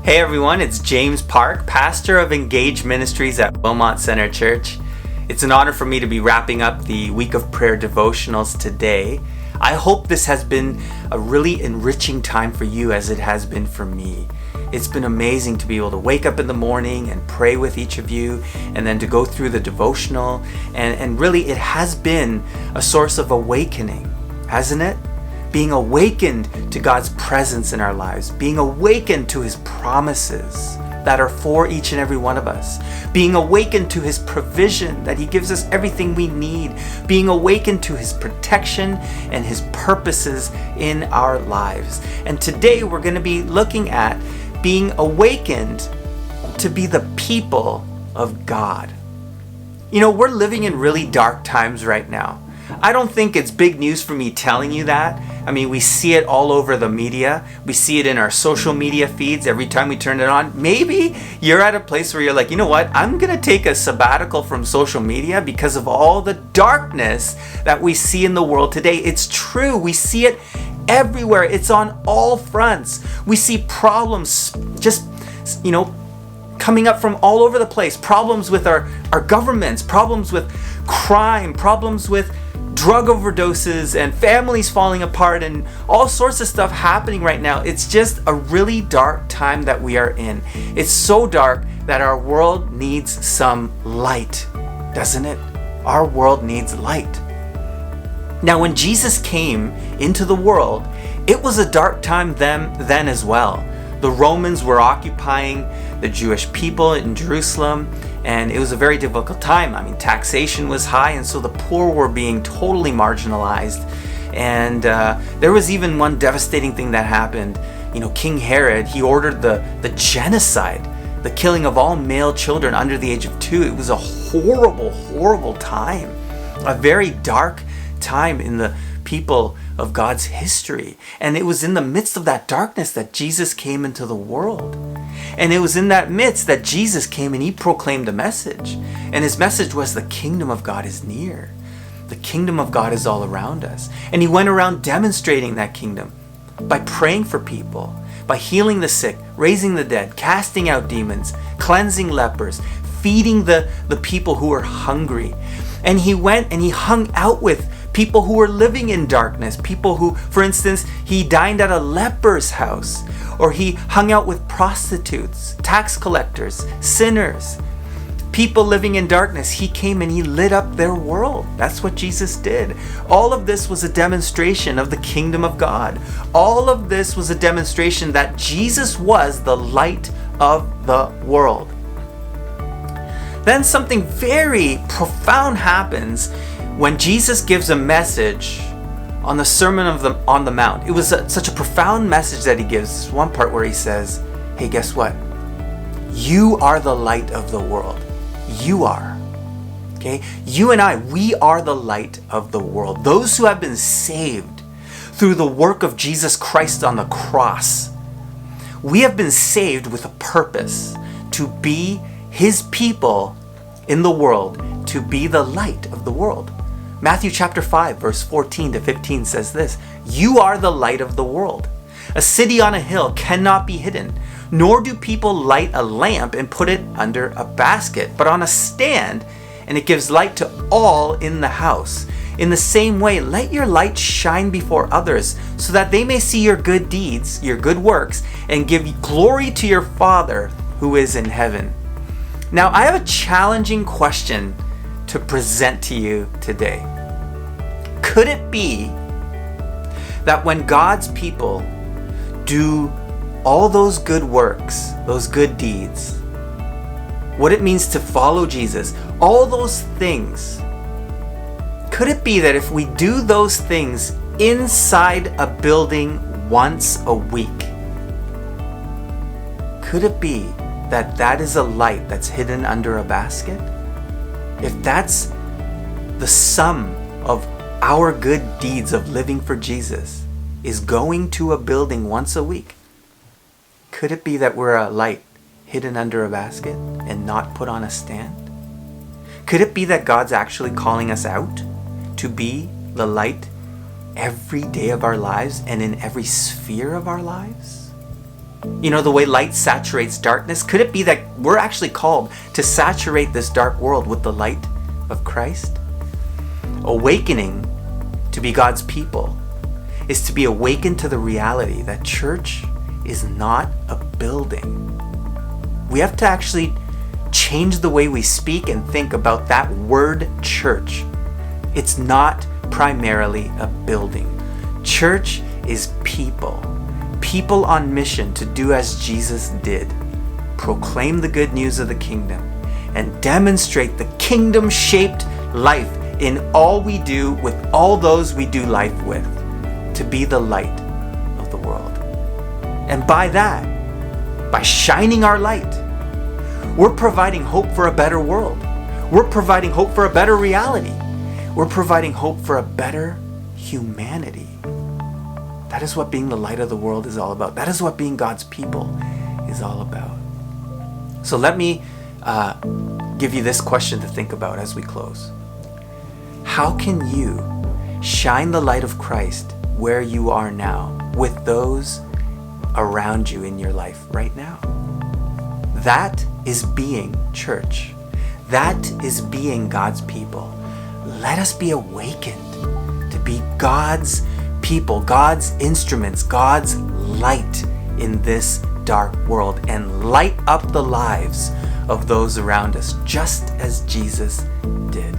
Hey everyone, it's James Park, pastor of Engage Ministries at Wilmot Center Church. It's an honor for me to be wrapping up the Week of Prayer devotionals today. I hope this has been a really enriching time for you as it has been for me. It's been amazing to be able to wake up in the morning and pray with each of you and then to go through the devotional. And really it has been a source of awakening, hasn't it? Being awakened to God's presence in our lives, being awakened to His promises that are for each and every one of us, being awakened to His provision that He gives us everything we need, being awakened to His protection and His purposes in our lives. And today we're going to be looking at being awakened to be the people of God. You know, we're living in really dark times right now. I don't think it's big news for me telling you that. I mean, we see it all over the media. We see it in our social media feeds every time we turn it on. Maybe you're at a place where you're like, you know what? I'm going to take a sabbatical from social media because of all the darkness that we see in the world today. It's true. We see it everywhere. It's on all fronts. We see problems just, coming up from all over the place. Problems with our governments, problems with crime, problems with drug overdoses and families falling apart and all sorts of stuff happening right now. It's just a really dark time that we are in. It's so dark that our world needs some light, doesn't it? Our world needs light. Now, when Jesus came into the world, it was a dark time then as well. The Romans were occupying the Jewish people in Jerusalem, and it was a very difficult time. I mean, taxation was high, and so the poor were being totally marginalized. And there was even one devastating thing that happened. King Herod, he ordered the genocide, the killing of all male children under the age of 2. It was a horrible, horrible time, a very dark time in the people of God's history. And it was in the midst of that darkness that Jesus came into the world. And it was in that midst that Jesus came and He proclaimed a message. And His message was the kingdom of God is near. The kingdom of God is all around us. And He went around demonstrating that kingdom by praying for people, by healing the sick, raising the dead, casting out demons, cleansing lepers, feeding the people who were hungry. And He went and He hung out with people who were living in darkness, people who, for instance, He dined at a leper's house, or He hung out with prostitutes, tax collectors, sinners, people living in darkness. He came and He lit up their world. That's what Jesus did. All of this was a demonstration of the kingdom of God. All of this was a demonstration that Jesus was the light of the world. Then something very profound happens when Jesus gives a message on the Sermon on the Mount. It was such a profound message that He gives. There's one part where He says, hey, guess what? You are the light of the world. You are. Okay? You and I, we are the light of the world. Those who have been saved through the work of Jesus Christ on the cross. We have been saved with a purpose to be His people in the world, to be the light of the world. Matthew chapter 5, verse 14 to 15 says this: you are the light of the world. A city on a hill cannot be hidden, nor do people light a lamp and put it under a basket, but on a stand, and it gives light to all in the house. In the same way, let your light shine before others, so that they may see your good deeds, your good works, and give glory to your Father who is in heaven. Now, I have a challenging question to present to you today. Could it be that when God's people do all those good works, those good deeds, what it means to follow Jesus, all those things, could it be that if we do those things inside a building once a week, could it be that that is a light that's hidden under a basket? If that's the sum of our good deeds of living for Jesus is going to a building once a week, could it be that we're a light hidden under a basket and not put on a stand? Could it be that God's actually calling us out to be the light every day of our lives and in every sphere of our lives? You know, the way light saturates darkness, could it be that we're actually called to saturate this dark world with the light of Christ? Awakening to be God's people is to be awakened to the reality that church is not a building. We have to actually change the way we speak and think about that word church. It's not primarily a building. Church is people. People on mission to do as Jesus did. Proclaim the good news of the kingdom and demonstrate the kingdom-shaped life in all we do with all those we do life with, to be the light of the world. And by that, by shining our light, we're providing hope for a better world. We're providing hope for a better reality. We're providing hope for a better humanity. That is what being the light of the world is all about. That is what being God's people is all about. So let me give you this question to think about as we close. How can you shine the light of Christ where you are now with those around you in your life right now? That is being church. That is being God's people. Let us be awakened to be God's people, God's instruments, God's light in this dark world, and light up the lives of those around us just as Jesus did.